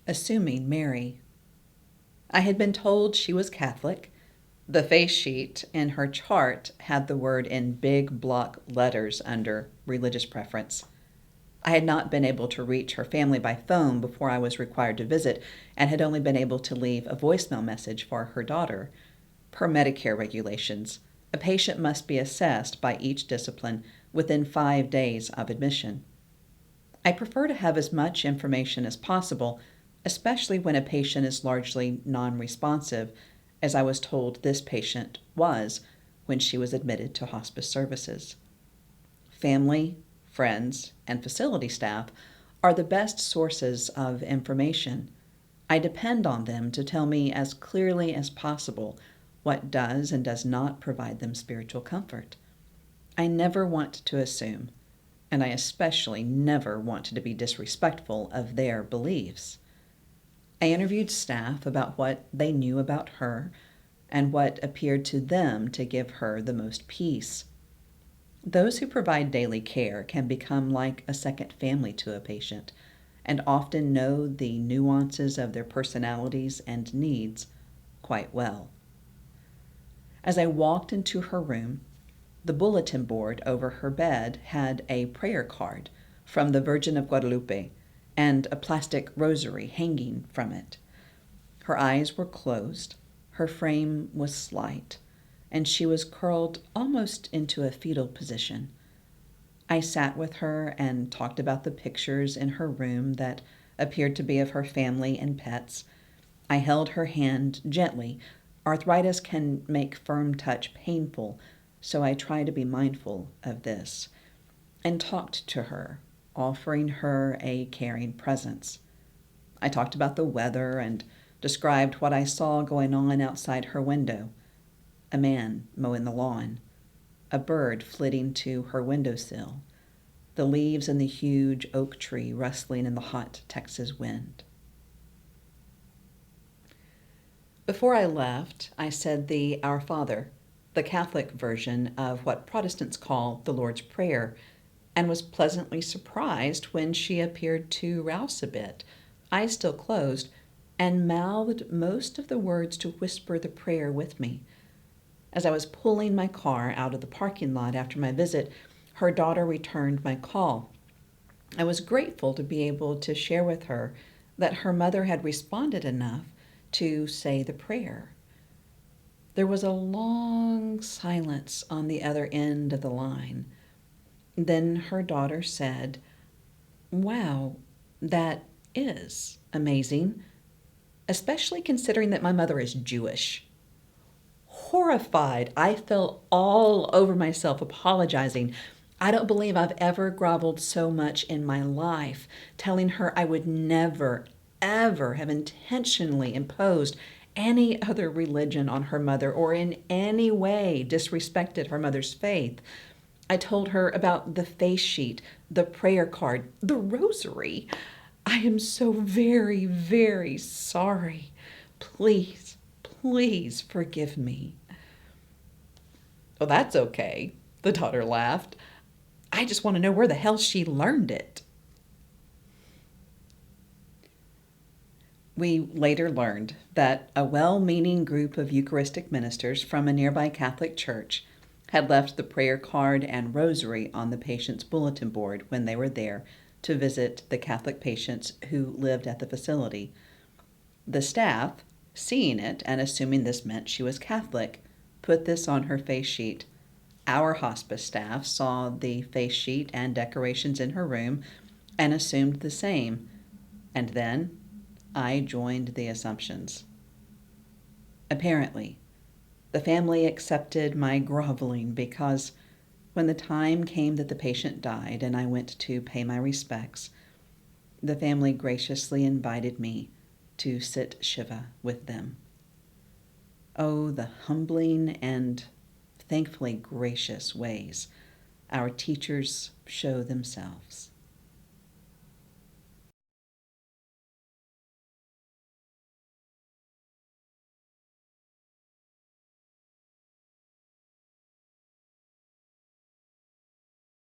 assuming Mary. I had been told she was Catholic. The face sheet in her chart had the word in big block letters under religious preference. I had not been able to reach her family by phone before I was required to visit, and had only been able to leave a voicemail message for her daughter. Per Medicare regulations, a patient must be assessed by each discipline within 5 days of admission. I prefer to have as much information as possible, especially when a patient is largely non-responsive, as I was told this patient was when she was admitted to hospice services. Family, friends, and facility staff are the best sources of information. I depend on them to tell me as clearly as possible what does and does not provide them spiritual comfort. I never want to assume, and I especially never want to be disrespectful of their beliefs. I interviewed staff about what they knew about her and what appeared to them to give her the most peace. Those who provide daily care can become like a second family to a patient and often know the nuances of their personalities and needs quite well. As I walked into her room, the bulletin board over her bed had a prayer card from the Virgin of Guadalupe and a plastic rosary hanging from it. Her eyes were closed, her frame was slight, and she was curled almost into a fetal position. I sat with her and talked about the pictures in her room that appeared to be of her family and pets. I held her hand gently. Arthritis can make firm touch painful, so I try to be mindful of this, and talked to her, offering her a caring presence. I talked about the weather and described what I saw going on outside her window: a man mowing the lawn, a bird flitting to her windowsill, the leaves in the huge oak tree rustling in the hot Texas wind. Before I left, I said the Our Father, the Catholic version of what Protestants call the Lord's Prayer, and was pleasantly surprised when she appeared to rouse a bit, eyes still closed, and mouthed most of the words to whisper the prayer with me. As I was pulling my car out of the parking lot after my visit, her daughter returned my call. I was grateful to be able to share with her that her mother had responded enough to say the prayer. There was a long silence on the other end of the line. Then her daughter said, "Wow, that is amazing, especially considering that my mother is Jewish." Horrified, I fell all over myself apologizing. I don't believe I've ever groveled so much in my life, telling her I would never, ever have intentionally imposed any other religion on her mother or in any way disrespected her mother's faith. I told her about the face sheet, the prayer card, the rosary. I am so very, very sorry. Please, please forgive me. "Oh, that's okay," the daughter laughed. "I just want to know where the hell she learned it." We later learned that a well-meaning group of Eucharistic ministers from a nearby Catholic church had left the prayer card and rosary on the patient's bulletin board when they were there to visit the Catholic patients who lived at the facility. The staff, seeing it and assuming this meant she was Catholic, put this on her face sheet. Our hospice staff saw the face sheet and decorations in her room and assumed the same, and then I joined the assumptions. Apparently, the family accepted my groveling because when the time came that the patient died and I went to pay my respects, the family graciously invited me to sit Shiva with them. Oh, the humbling and thankfully gracious ways our teachers show themselves.